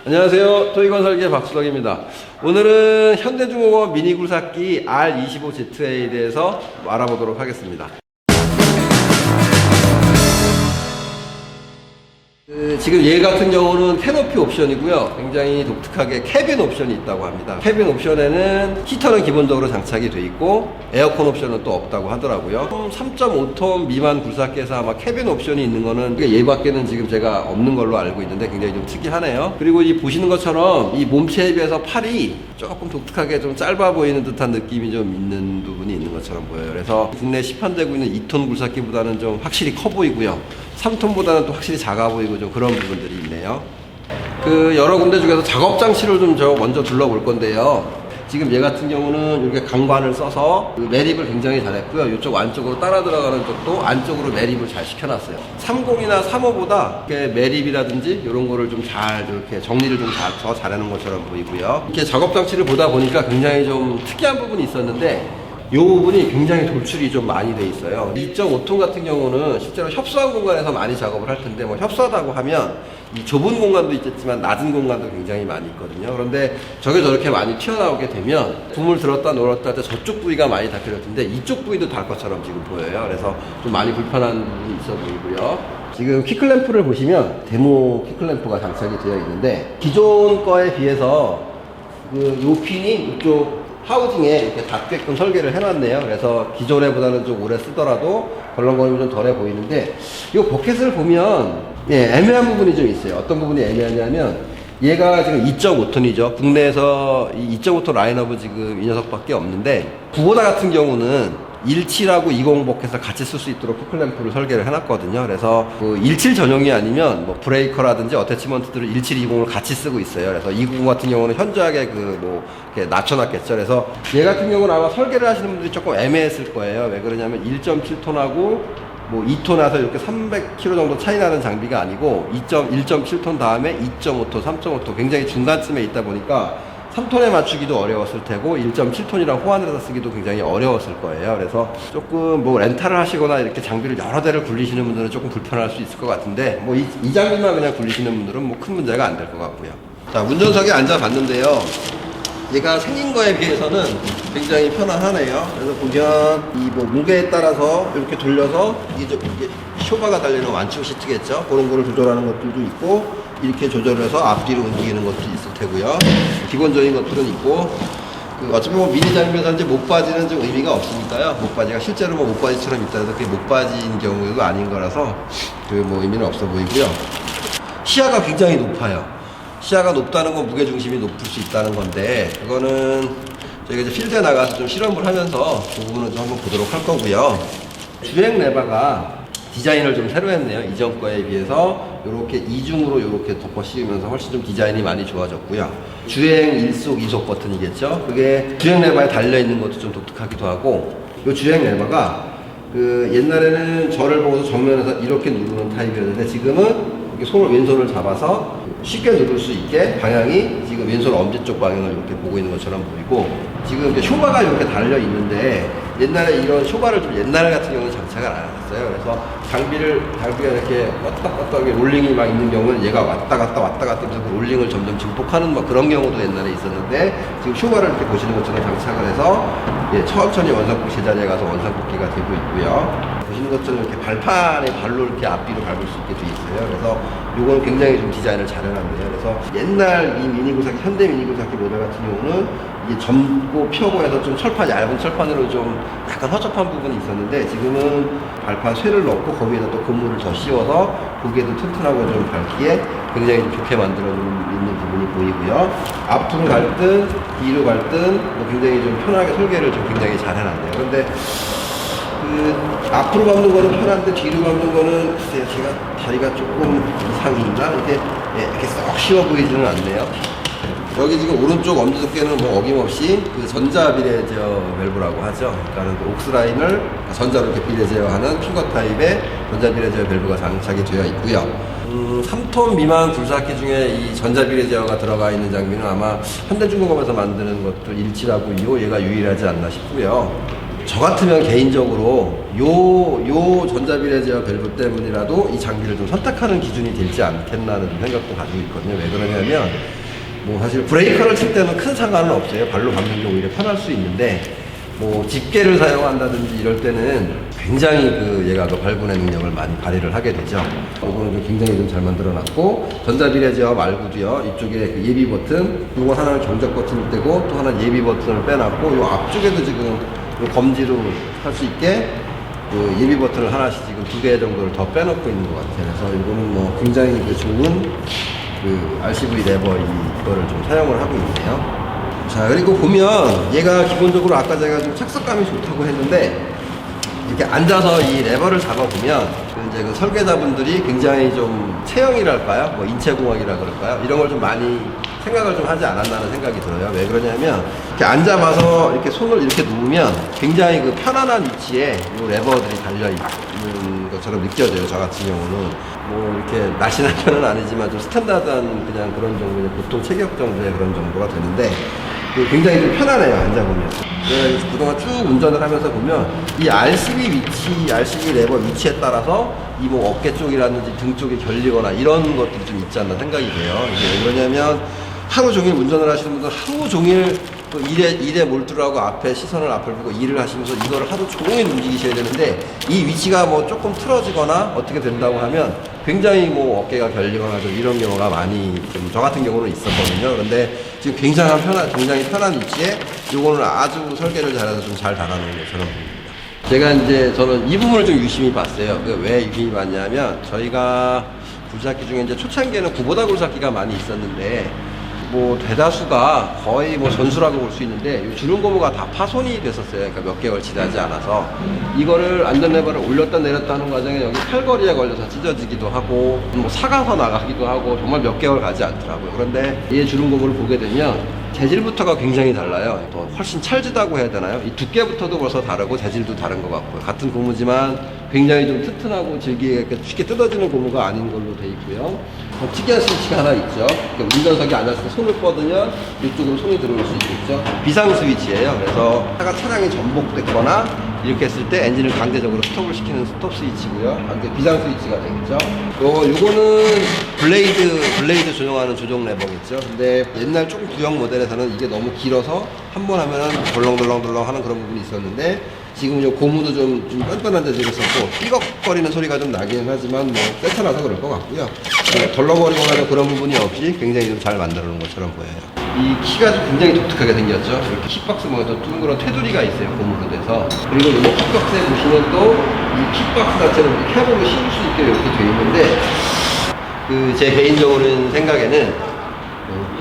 안녕하세요. 토이건설기의 박수덕입니다. 오늘은 현대중공업 미니 굴삭기 R25ZA에 대해서 알아보도록 하겠습니다. 지금 얘 같은 경우는 캐노피 옵션이고요. 굉장히 독특하게 캐빈 옵션이 있다고 합니다. 캐빈 옵션에는 히터는 기본적으로 장착이 돼 있고 에어컨 옵션은 또 없다고 하더라고요. 3.5톤 미만 굴삭기에서 아마 캐빈 옵션이 있는 거는 얘밖에는 지금 제가 없는 걸로 알고 있는데 굉장히 좀 특이하네요. 그리고 이 보시는 것처럼 이 몸체에 비해서 팔이 조금 독특하게 좀 짧아 보이는 듯한 느낌이 좀 있는 부분이 있는 것처럼 보여요. 그래서 국내 시판되고 있는 2톤 굴삭기보다는 좀 확실히 커 보이고요. 3톤보다는 또 확실히 작아 보이고 좀 그런 부분들이 있네요. 여러 군데 중에서 작업 장치를 좀 먼저 둘러볼 건데요. 지금 얘 같은 경우는 이렇게 강관을 써서 매립을 굉장히 잘했고요. 이쪽 안쪽으로 따라 들어가는 쪽도 안쪽으로 매립을 잘 시켜놨어요. 30이나 35보다 매립이라든지 이런 거를 좀 잘 이렇게 정리를 좀 더 잘하는 것처럼 보이고요. 이렇게 작업 장치를 보다 보니까 굉장히 좀 특이한 부분이 있었는데 이 부분이 굉장히 돌출이 좀 많이 돼 있어요. 2.5톤 같은 경우는 실제로 협소한 공간에서 많이 작업을 할 텐데, 뭐 협소하다고 하면 이 좁은 공간도 있겠지만 낮은 공간도 굉장히 많이 있거든요. 그런데 저게 저렇게 많이 튀어나오게 되면 붐을 들었다 놓았다 할 때 저쪽 부위가 많이 닿게 될 텐데 이쪽 부위도 닿을 것처럼 지금 보여요. 그래서 좀 많이 불편한 부분이 있어 보이고요. 지금 키클램프를 보시면 데모 키클램프가 장착이 되어 있는데 기존 거에 비해서 요 핀이 이쪽 하우징에 이렇게 닿게끔 설계를 해놨네요. 그래서 기존에보다는 좀 오래 쓰더라도 벌렁거림이 좀 덜해 보이는데 이 버켓을 보면 애매한 부분이 좀 있어요. 어떤 부분이 애매하냐면 얘가 지금 2.5톤이죠. 국내에서 이 2.5톤 라인업은 지금 이 녀석밖에 없는데 구보다 같은 경우는 17하고 20 버켓을 같이 쓸 수 있도록 푸클램프를 설계를 해놨거든요. 그래서 17 전용이 아니면 뭐 브레이커라든지 어태치먼트들을 17, 20을 같이 쓰고 있어요. 그래서 20 같은 경우는 현저하게 이렇게 낮춰놨겠죠. 그래서 얘 같은 경우는 아마 설계를 하시는 분들이 조금 애매했을 거예요. 왜 그러냐면 1.7톤하고 2톤에서 이렇게 300kg 정도 차이 나는 장비가 아니고 1.7톤 다음에 2.5톤, 3.5톤 굉장히 중간쯤에 있다 보니까 3톤에 맞추기도 어려웠을 테고 1.7톤이랑 호환을 해서 쓰기도 굉장히 어려웠을 거예요. 그래서 조금 렌탈을 하시거나 이렇게 장비를 여러 대를 굴리시는 분들은 조금 불편할 수 있을 것 같은데 이 장비만 그냥 굴리시는 분들은 큰 문제가 안 될 것 같고요. 자, 운전석에 앉아봤는데요. 얘가 생긴 거에 비해서는 굉장히 편안하네요. 그래서 보면 이 무게에 따라서 이렇게 돌려서 이게 쇼바가 달리는 완충 시트겠죠. 그런 거를 조절하는 것들도 있고 이렇게 조절해서 앞뒤로 움직이는 것도 있을 테고요. 기본적인 것들은 있고 어차피 미니 장비에서 이제 목바지는 좀 의미가 없으니까요. 목바지가 실제로 목바지처럼 있다 해서 그게 목바지인 경우도 아닌 거라서 의미는 없어 보이고요. 시야가 굉장히 높아요. 시야가 높다는 건 무게중심이 높을 수 있다는 건데 그거는 저희가 이제 필드에 나가서 좀 실험을 하면서 그 부분은 좀 한번 보도록 할 거고요. 주행 레버가 디자인을 좀 새로 했네요. 이전 거에 비해서 이렇게 이중으로 이렇게 덮어 씌우면서 훨씬 좀 디자인이 많이 좋아졌고요. 주행 1속 2속 버튼이겠죠. 그게 주행 레버에 달려 있는 것도 좀 독특하기도 하고 이 주행 레버가 옛날에는 저를 보고서 정면에서 이렇게 누르는 타입이었는데 지금은 왼손을 잡아서 쉽게 누를 수 있게 방향이 지금 왼손 엄지 쪽 방향을 이렇게 보고 있는 것처럼 보이고 지금 이제 쇼바가 이렇게 달려 있는데 옛날에 이런 쇼바를 좀 옛날 같은 경우는 장착을 안 했어요. 그래서 장비가 이렇게 왔다 갔다 롤링이 막 있는 경우는 얘가 왔다 갔다 하면서 그 롤링을 점점 증폭하는 그런 경우도 옛날에 있었는데 지금 쇼바를 이렇게 보시는 것처럼 장착을 해서 천천히 원상복 제자리에 가서 원상복귀가 되고 있고요. 보시는 것처럼 이렇게 발판에 발로 이렇게 앞뒤로 밟을 수 있게 되어 있어요. 그래서 요건 굉장히 좀 디자인을 잘 해놨네요. 그래서 옛날 이 미니 굴삭기, 현대 미니 굴삭기 모델 같은 경우는 이게 젊고 펴고 해서 좀 얇은 철판으로 좀 약간 허접한 부분이 있었는데 지금은 발판 쇠를 넣고 거기에다 또 고무를 더 씌워서 보기에도 튼튼하고 좀 밝기에 굉장히 좀 좋게 만들어 있는 부분이 보이고요. 앞으로 갈든 뒤로 갈든 굉장히 좀 편하게 설계를 좀 굉장히 잘 해놨네요. 그런데 앞으로 밟는 거는 편한데 뒤로 밟는 거는 글쎄요, 제가 다리가 조금 이상이 있나? 이렇게 썩 쉬워 보이지는 않네요. 여기 지금 오른쪽 엄지두께는 어김없이 전자 비례 제어 밸브라고 하죠. 그러니까 옥스라인을 전자로 이렇게 비례 제어하는 핑거 타입의 전자 비례 제어 밸브가 장착이 되어 있고요. 3톤 미만 굴삭기 중에 이 전자 비례 제어가 들어가 있는 장비는 아마 현대중공업에서 만드는 것도 17하고 2호 얘가 유일하지 않나 싶고요. 저 같으면 개인적으로 요 전자비례 제어 밸브 때문이라도 이 장비를 좀 선택하는 기준이 되지 않겠나는 생각도 가지고 있거든요. 왜 그러냐면 뭐 사실 브레이커를 칠 때는 큰 상관은 없어요. 발로 밟는 게 오히려 편할 수 있는데 뭐 집게를 사용한다든지 이럴 때는 굉장히 얘가 발군의 능력을 많이 발휘를 하게 되죠. 이거는 좀 굉장히 좀 잘 만들어놨고 전자비례 제어 말고도요. 이쪽에 예비 버튼, 이거 하나는 경적 버튼을 떼고 또 하나 예비 버튼을 빼놨고 이 앞쪽에도 지금 검지로 할 수 있게 예비 버튼을 하나씩 지금 2개 정도를 더 빼놓고 있는 것 같아요. 그래서 이거는 뭐 굉장히 좋은 RCV 레버 이거를 좀 사용을 하고 있네요. 자, 그리고 보면 얘가 기본적으로 아까 제가 좀 착석감이 좋다고 했는데 이렇게 앉아서 이 레버를 잡아보면 이제 설계자분들이 굉장히 좀 체형이랄까요? 뭐 인체공학이라 그럴까요? 이런 걸 좀 많이 생각을 좀 하지 않았나는 생각이 들어요. 왜 그러냐면 이렇게 앉아봐서 이렇게 손을 이렇게 놓으면 굉장히 편안한 위치에 이 레버들이 달려 있는 것처럼 느껴져요. 저 같은 경우는 뭐 이렇게 날씬한 편은 아니지만 좀 스탠다드한 그냥 그런 정도의 보통 체격 정도의 그런 정도가 되는데 굉장히 좀 편안해요. 앉아보면. 내가 그동안 쭉 운전을 하면서 보면 이 RCV 위치, RCV 레버 위치에 따라서 이 뭐 어깨 쪽이라든지 등 쪽이 결리거나 이런 것들이 좀 있지 않나 생각이 돼요. 이게 왜 그러냐면 하루 종일 운전을 하시는 분들 하루 종일 또 일에 몰두하고 앞에 시선을 앞을 보고 일을 하시면서 이거를 하루 종일 움직이셔야 되는데 이 위치가 뭐 조금 틀어지거나 어떻게 된다고 하면 굉장히 뭐 어깨가 결리거나 좀 이런 경우가 많이 좀 저 같은 경우는 있었거든요. 그런데 지금 굉장히 편한 위치에 요거는 아주 설계를 잘해서 좀 잘 달아놓은 것처럼 보입니다. 제가 이제 저는 이 부분을 좀 유심히 봤어요. 왜 유심히 봤냐면 저희가 굴삭기 중에 이제 초창기에는 구보다 굴삭기가 많이 있었는데 뭐 대다수가 거의 뭐 전수라고 볼 수 있는데 이 주름 고무가 다 파손이 됐었어요. 그러니까 몇 개월 지나지 않아서 이거를 안전 레버를 올렸다 내렸다 하는 과정에 여기 팔걸이에 걸려서 찢어지기도 하고 뭐 사가서 나가기도 하고 정말 몇 개월 가지 않더라고요. 그런데 이 주름 고무를 보게 되면 재질부터가 굉장히 달라요. 또 훨씬 찰지다고 해야 되나요? 이 두께부터도 벌써 다르고 재질도 다른 것 같고요. 같은 고무지만 굉장히 좀 튼튼하고 질기게 쉽게 뜯어지는 고무가 아닌 걸로 돼 있고요. 특이한 스위치가 하나 있죠. 운전석에 앉았을 때 손을 뻗으면 이쪽으로 손이 들어올 수 있겠죠. 비상 스위치예요. 그래서 차량이 전복됐거나 이렇게 했을 때 엔진을 강제적으로 스톱을 시키는 스톱 스위치고요. 비상 스위치가 되겠죠. 요거는 블레이드 조정하는 조정 레버겠죠. 근데 옛날 조금 구형 모델에서는 이게 너무 길어서 한 번 하면은 덜렁덜렁 하는 그런 부분이 있었는데 지금 요 고무도 좀 뻔뻔한 재질을 썼고 삐걱거리는 소리가 좀 나긴 하지만 뭐 세차라서 그럴 것 같고요. 덜렁거리거나 그런 부분이 없이 굉장히 좀 잘 만들어 놓은 것처럼 보여요. 이 키가 좀 굉장히 독특하게 생겼죠. 이렇게 킥박스 모양도 둥그런 테두리가 있어요. 고무로 돼서. 그리고 이 킥박스에 보시면 또 이 킥박스 자체를 캡으로 씌울 수 있게 이렇게 되어 있는데 제 개인적으로는 생각에는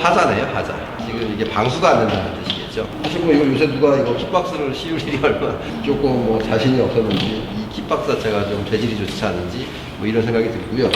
하자네요. 하자. 지금 이게 방수가 안 된다는 뜻이겠죠. 사실 뭐 이거 요새 누가 이거 킥박스를 씌울 일이 얼마나 조금 뭐 자신이 없었는지 이 킥박스 자체가 좀 재질이 좋지 않은지 뭐 이런 생각이 들고요.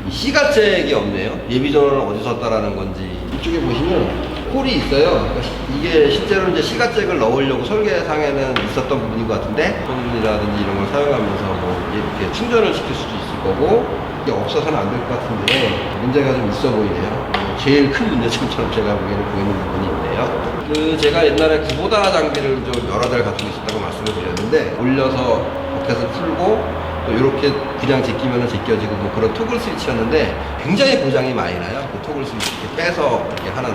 이 C가잭이 없네요. 예비 전원을 어디서 썼다라는 건지 이쪽에 보시면 홀이 있어요. 그러니까 이게 실제로 이제 C가잭을 넣으려고 설계상에는 있었던 부분인 것 같은데 손이라든지 이런 걸 사용하면서 뭐 이렇게 충전을 시킬 수도 있을 거고 이게 없어서는 안 될 것 같은데 문제가 좀 있어 보이네요. 제일 큰 문제점처럼 제가 보기에는 보이는 부분이 있네요. 제가 옛날에 구보다 장비를 좀 여러 달 가지고 있었다고 말씀을 드렸는데 올려서 밖에서 풀고 또 이렇게 그냥 제끼면은 제껴지고 뭐 그런 토글 스위치였는데 굉장히 고장이 많이 나요. 그 토글 스위치 이렇게 빼서 이렇게 하는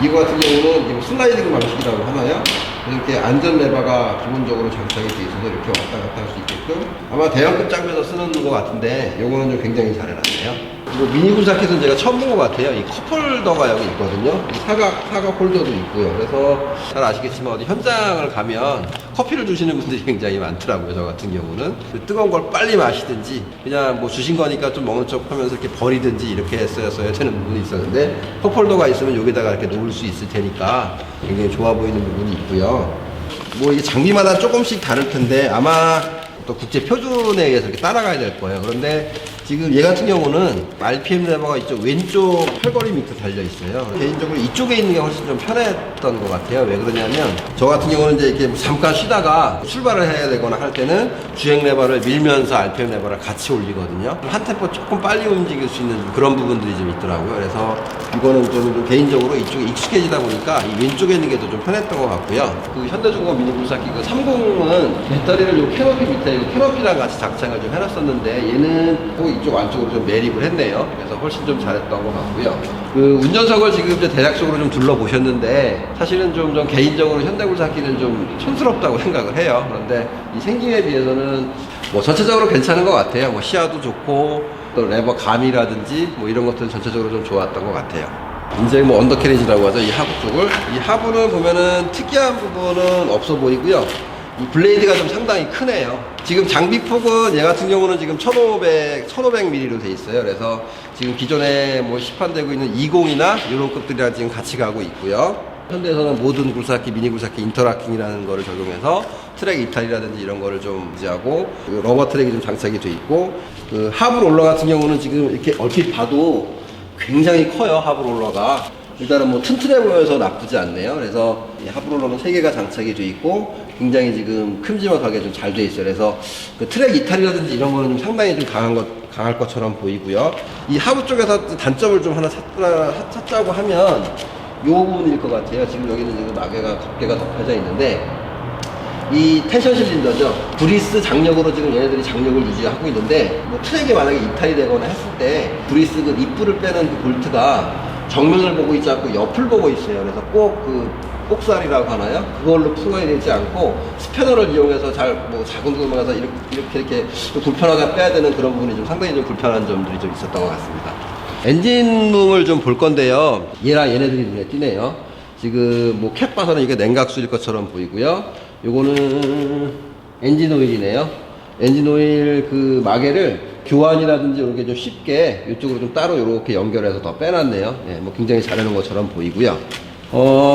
이거 같은 경우는 슬라이딩 방식이라고 하나요? 이렇게 안전 레버가 기본적으로 장착이 돼 있어서 이렇게 왔다 갔다 할 수 있게끔 아마 대형급 장비에서 쓰는 것 같은데 요거는 좀 굉장히 잘 해놨네요. 그리고 미니 굴삭기는 제가 처음 본 것 같아요. 이 컵홀더가 여기 있거든요. 사각 홀더도 있고요. 그래서 잘 아시겠지만 어디 현장을 가면 커피를 주시는 분들이 굉장히 많더라고요. 저 같은 경우는 뜨거운 걸 빨리 마시든지 그냥 뭐 주신 거니까 좀 먹는 척 하면서 이렇게 버리든지 이렇게 했어야 되는 부분이 있었는데 컵홀더가 있으면 여기다가 이렇게 놓을 수 있을 테니까 굉장히 좋아 보이는 부분이 있고요. 뭐 이게 장비마다 조금씩 다를 텐데 아마 또 국제 표준에 의해서 이렇게 따라가야 될 거예요. 그런데 지금 얘 같은 경우는 RPM 레버가 이쪽 왼쪽 팔걸이 밑에 달려 있어요. 개인적으로 이쪽에 있는 게 훨씬 좀 편했던 것 같아요. 왜 그러냐면 저 같은 경우는 이제 이렇게 잠깐 쉬다가 출발을 해야 되거나 할 때는 주행 레버를 밀면서 RPM 레버를 같이 올리거든요. 한 템포 조금 빨리 움직일 수 있는 그런 부분들이 좀 있더라고요. 그래서 이거는 좀 개인적으로 이쪽에 익숙해지다 보니까 이 왼쪽에 있는 게 더 좀 편했던 것 같고요. 그 현대중공업 미니 굴삭기 그 30은 배터리를 요 캐노피 밑에 요 캐노피랑 같이 장착을 좀 해놨었는데 얘는 또 이쪽 안쪽으로 좀 매립을 했네요. 그래서 훨씬 좀 잘했던 것 같고요. 그 운전석을 지금 이제 대략적으로 좀 둘러보셨는데 사실은 좀 개인적으로 현대굴삭기는 좀 촌스럽다고 생각을 해요. 그런데 이 생김에 비해서는 뭐 전체적으로 괜찮은 것 같아요. 뭐 시야도 좋고 또 레버 감이라든지 뭐 이런 것들은 전체적으로 좀 좋았던 것 같아요. 이제 뭐 언더캐리지라고 하죠. 이 하부 쪽을. 이 하부는 보면은 특이한 부분은 없어 보이고요. 이 블레이드가 좀 상당히 크네요. 지금 장비폭은 얘 같은 경우는 지금 1500mm로 돼 있어요. 그래서 지금 기존에 뭐 시판되고 있는 20이나 이런 것들이랑 지금 같이 가고 있고요. 현대에서는 모든 굴삭기, 미니 굴삭기 인터락킹이라는 거를 적용해서 트랙 이탈이라든지 이런 거를 좀 유지하고 러버 트랙이 좀 장착이 돼 있고 그 하부 롤러 같은 경우는 지금 이렇게 얼핏 봐도 굉장히 커요. 하부 롤러가 일단은 뭐 튼튼해 보여서 나쁘지 않네요. 그래서 이 하부 롤러는 3개가 장착이 돼 있고 굉장히 지금 큼지막하게 좀 잘 돼 있어요. 그래서 그 트랙 이탈이라든지 이런 거는 좀 상당히 좀 강할 것처럼 보이고요. 이 하부 쪽에서 단점을 좀 하나 찾자고 하면 이 부분일 것 같아요. 지금 여기는 지금 덮개가 덮여져 있는데 이 텐션 실린더죠. 브리스 장력으로 지금 얘네들이 장력을 유지하고 있는데 뭐 트랙이 만약에 이탈이 되거나 했을 때 브리스 그 립불을 빼는 그 볼트가 정면을 보고 있지 않고 옆을 보고 있어요. 그래서 꼭 그 꼭살이라고 하나요? 그걸로 풀어야 되지 않고 스패너를 이용해서 뭐 작은 구멍에서 이렇게 좀 불편하게 빼야 되는 그런 부분이 좀 상당히 좀 불편한 점들이 좀 있었던 것 같습니다. 엔진룸을 좀 볼 건데요. 얘랑 얘네들이 눈에 띄네요. 지금 뭐 캡 봐서는 이게 냉각수일 것처럼 보이고요. 요거는 엔진 오일이네요. 엔진 오일 그 마개를 교환이라든지 이렇게 좀 쉽게 이쪽으로 좀 따로 이렇게 연결해서 더 빼놨네요. 예, 뭐 굉장히 잘해놓은 것처럼 보이고요.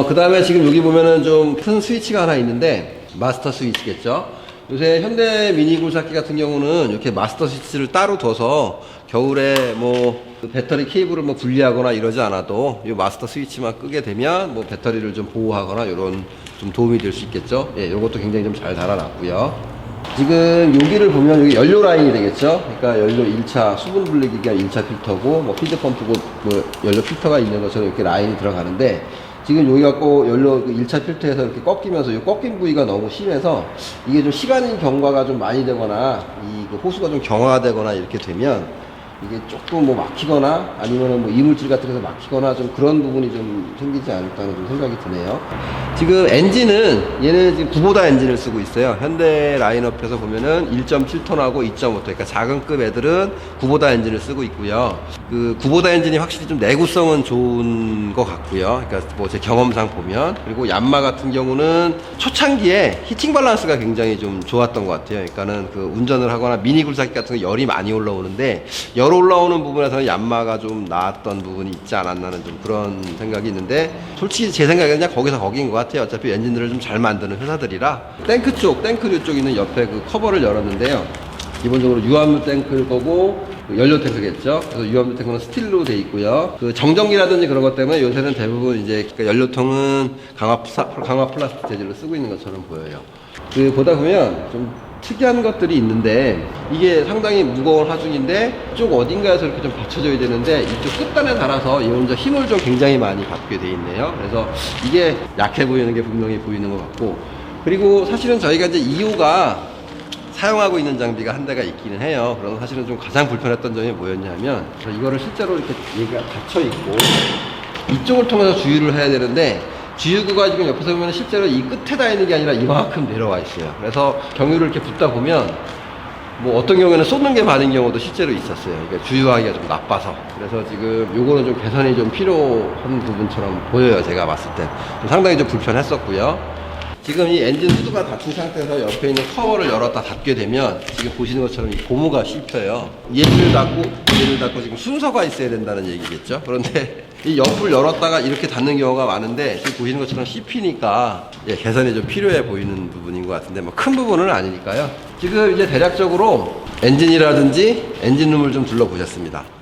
그 다음에 지금 여기 보면은 좀 큰 스위치가 하나 있는데 마스터 스위치겠죠. 요새 현대 미니 굴삭기 같은 경우는 이렇게 마스터 스위치를 따로 둬서 겨울에 뭐 배터리 케이블을 뭐 분리하거나 이러지 않아도 이 마스터 스위치만 끄게 되면 뭐 배터리를 좀 보호하거나 이런 좀 도움이 될 수 있겠죠. 예, 이것도 굉장히 좀 잘 달아놨고요. 지금 여기를 보면 여기 연료 라인이 되겠죠. 그러니까 연료 1차 수분 분리기가 1차 필터고 뭐 필드 펌프고 뭐 연료 필터가 있는 것처럼 이렇게 라인이 들어가는데 지금 여기 갖고 연료 1차 필터에서 이렇게 꺾이면서 이 꺾인 부위가 너무 심해서 이게 좀 시간이 경과가 좀 많이 되거나 이 호수가 좀 경화되거나 이렇게 되면 이게 조금 뭐 막히거나 아니면은 뭐 이물질 같은 데서 막히거나 좀 그런 부분이 좀 생기지 않을까라는 좀 생각이 드네요. 지금 엔진은 얘는 지금 구보다 엔진을 쓰고 있어요. 현대 라인업에서 보면은 1.7톤하고 2.5톤 그러니까 작은 급 애들은 구보다 엔진을 쓰고 있고요. 그 구보다 엔진이 확실히 좀 내구성은 좋은 것 같고요. 그러니까 뭐 제 경험상 보면 그리고 얀마 같은 경우는 초창기에 히팅 밸런스가 굉장히 좀 좋았던 것 같아요. 그러니까는 그 운전을 하거나 미니 굴삭기 같은 거 열이 많이 올라오는데 열 올라오는 부분에서는 얀마가 좀 나았던 부분이 있지 않았나는 좀 그런 생각이 있는데 솔직히 제 생각에는 그냥 거기서 거기인 것 같아요. 어차피 엔진들을 좀 잘 만드는 회사들이라 탱크 쪽 있는 옆에 그 커버를 열었는데요. 기본적으로 유압류 탱크일 거고 연료 탱크겠죠. 그래서 유압류 탱크는 스틸로 돼 있고요. 그 정전기라든지 그런 것 때문에 요새는 대부분 이제 그러니까 연료통은 강화 플라스틱 재질로 쓰고 있는 것처럼 보여요. 그 보다 보면 좀 특이한 것들이 있는데 이게 상당히 무거운 하중인데 쪽 어딘가에서 이렇게 좀 받쳐줘야 되는데 이쪽 끝단에 달아서 이 혼자 힘을 좀 굉장히 많이 받게 돼 있네요. 그래서 이게 약해 보이는 게 분명히 보이는 것 같고 그리고 사실은 저희가 이제 2호가 사용하고 있는 장비가 한 대가 있기는 해요. 그럼 사실은 좀 가장 불편했던 점이 뭐였냐면 이거를 실제로 이렇게 얘가 닫혀 있고 이쪽을 통해서 주유를 해야 되는데 주유구가 지금 옆에서 보면 실제로 이 끝에다 있는 게 아니라 이만큼 내려와 있어요. 그래서 경유를 이렇게 붓다 보면 뭐 어떤 경우에는 쏟는 게 많은 경우도 실제로 있었어요. 그러니까 주유하기가 좀 나빠서. 그래서 지금 요거는 좀 개선이 좀 필요한 부분처럼 보여요. 제가 봤을 때. 상당히 좀 불편했었고요. 지금 이 엔진 후드가 닫힌 상태에서 옆에 있는 커버를 열었다 닫게 되면 지금 보시는 것처럼 이 고무가 씹혀요. 얘를 닫고 지금 순서가 있어야 된다는 얘기겠죠. 그런데 이 옆을 열었다가 이렇게 닫는 경우가 많은데 지금 보시는 것처럼 씹히니까 개선이 좀 필요해 보이는 부분인 것 같은데 뭐 큰 부분은 아니니까요. 지금 이제 대략적으로 엔진이라든지 엔진룸을 좀 둘러보셨습니다.